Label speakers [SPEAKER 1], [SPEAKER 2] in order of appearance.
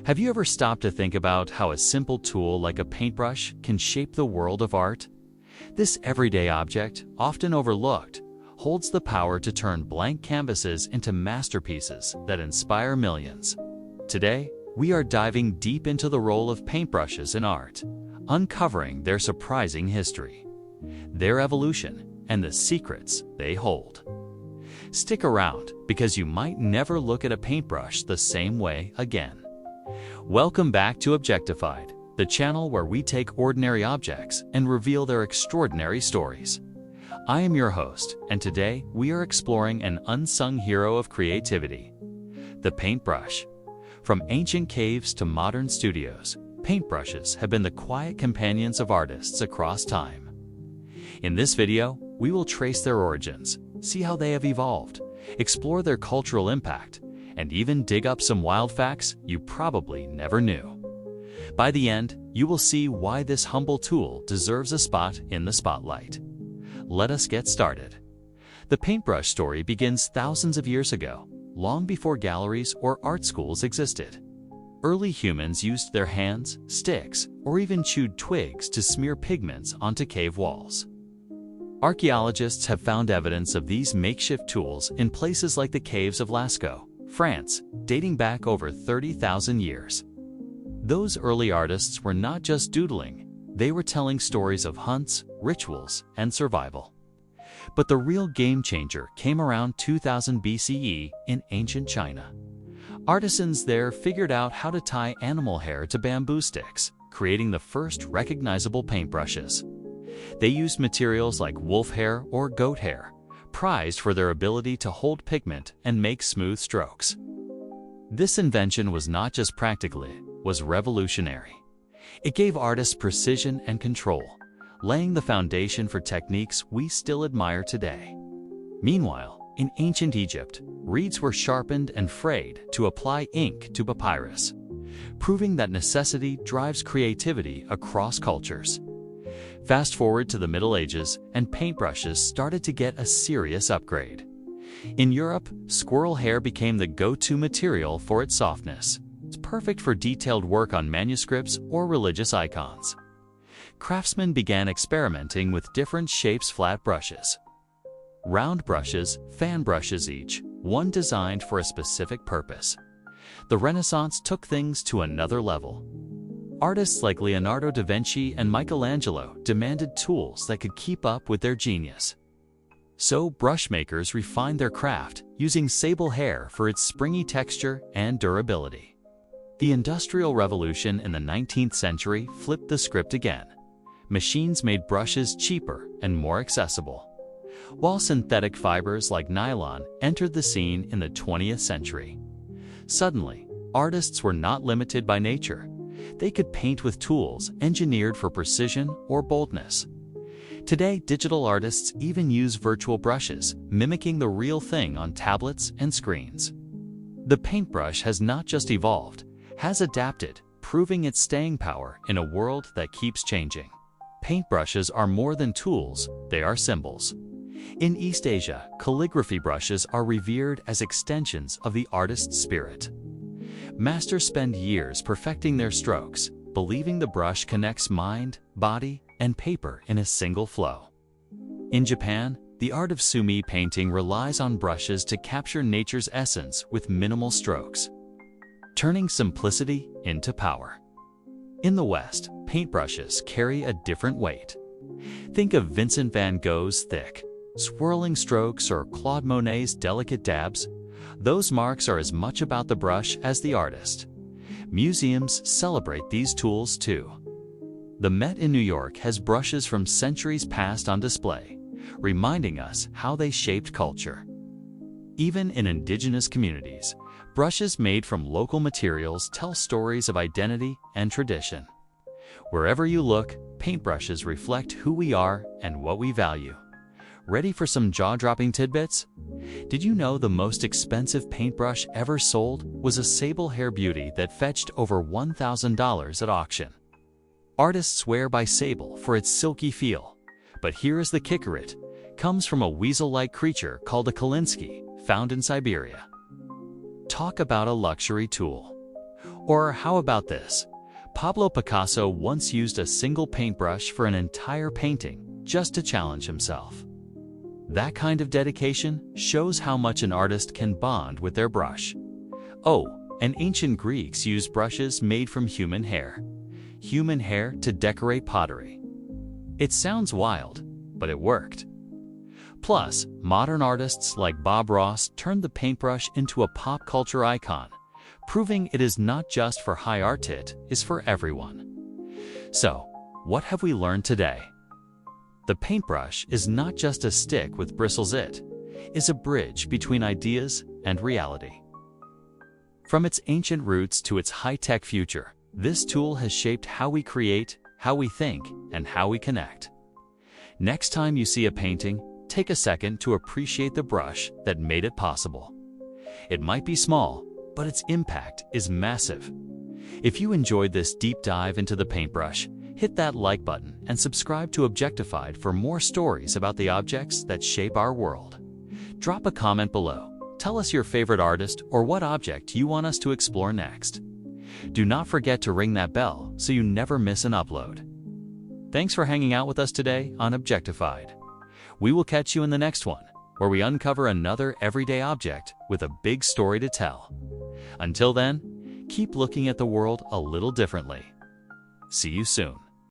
[SPEAKER 1] Have you ever stopped to think about how a simple tool like a paintbrush can shape the world of art? This everyday object, often overlooked, holds the power to turn blank canvases into masterpieces that inspire millions. Today, we are diving deep into the role of paintbrushes in art, uncovering their surprising history, their evolution, and the secrets they hold. Stick around, because you might never look at a paintbrush the same way again. Welcome back to Objectified, the channel where we take ordinary objects and reveal their extraordinary stories. I am your host, and today we are exploring an unsung hero of creativity, the paintbrush. From ancient caves to modern studios, paintbrushes have been the quiet companions of artists across time. In this video, we will trace their origins, see how they have evolved, explore their cultural impact, and even dig up some wild facts you probably never knew. By the end, you will see why this humble tool deserves a spot in the spotlight. Let us get started. The paintbrush story begins thousands of years ago, long before galleries or art schools existed. Early humans used their hands, sticks, or even chewed twigs to smear pigments onto cave walls. Archaeologists have found evidence of these makeshift tools in places like the caves of Lascaux, France, dating back over 30,000 years. Those early artists were not just doodling, they were telling stories of hunts, rituals, and survival. But the real game changer came around 2000 BCE in ancient China. Artisans there figured out how to tie animal hair to bamboo sticks, creating the first recognizable paintbrushes. They used materials like wolf hair or goat hair, prized for their ability to hold pigment and make smooth strokes. This invention was not just practical, it was revolutionary. It gave artists precision and control, laying the foundation for techniques we still admire today. Meanwhile, in ancient Egypt, reeds were sharpened and frayed to apply ink to papyrus, proving that necessity drives creativity across cultures. Fast forward to the Middle Ages, and paintbrushes started to get a serious upgrade. In Europe, squirrel hair became the go-to material for its softness. It's perfect for detailed work on manuscripts or religious icons. Craftsmen began experimenting with different shapes: flat brushes, round brushes, fan brushes, each one designed for a specific purpose. The Renaissance took things to another level. Artists like Leonardo da Vinci and Michelangelo demanded tools that could keep up with their genius. So brush makers refined their craft, using sable hair for its springy texture and durability. The Industrial Revolution in the 19th century flipped the script again. Machines made brushes cheaper and more accessible, while synthetic fibers like nylon entered the scene in the 20th century. Suddenly, artists were not limited by nature. They could paint with tools engineered for precision or boldness. Today, digital artists even use virtual brushes, mimicking the real thing on tablets and screens. The paintbrush has not just evolved, has adapted, proving its staying power in a world that keeps changing. Paintbrushes are more than tools, they are symbols. In East Asia, calligraphy brushes are revered as extensions of the artist's spirit. Masters spend years perfecting their strokes, believing the brush connects mind, body, and paper in a single flow. In Japan, the art of sumi painting relies on brushes to capture nature's essence with minimal strokes, turning simplicity into power. In the West, paintbrushes carry a different weight. Think of Vincent van Gogh's thick, swirling strokes or Claude Monet's delicate dabs. Those marks are as much about the brush as the artist. Museums celebrate these tools too. The Met in New York has brushes from centuries past on display, reminding us how they shaped culture. Even in indigenous communities, brushes made from local materials tell stories of identity and tradition. Wherever you look, paintbrushes reflect who we are and what we value. Ready for some jaw-dropping tidbits? Did you know the most expensive paintbrush ever sold was a sable hair beauty that fetched over $1,000 at auction? Artists swear by sable for its silky feel, but here is the kicker: it comes from a weasel-like creature called a Kalinsky, found in Siberia. Talk about a luxury tool. Or how about this? Pablo Picasso once used a single paintbrush for an entire painting just to challenge himself. That kind of dedication shows how much an artist can bond with their brush. Oh, and ancient Greeks used brushes made from human hair. Human hair to decorate pottery. It sounds wild, but it worked. Plus, modern artists like Bob Ross turned the paintbrush into a pop culture icon, proving it is not just for high art, it is for everyone. So, what have we learned today? The paintbrush is not just a stick with bristles, it is a bridge between ideas and reality. From its ancient roots to its high-tech future, this tool has shaped how we create, how we think, and how we connect. Next time you see a painting, take a second to appreciate the brush that made it possible. It might be small, but its impact is massive. If you enjoyed this deep dive into the paintbrush, hit that like button and subscribe to Objectified for more stories about the objects that shape our world. Drop a comment below. Tell us your favorite artist or what object you want us to explore next. Do not forget to ring that bell so you never miss an upload. Thanks for hanging out with us today on Objectified. We will catch you in the next one, where we uncover another everyday object with a big story to tell. Until then, keep looking at the world a little differently. See you soon.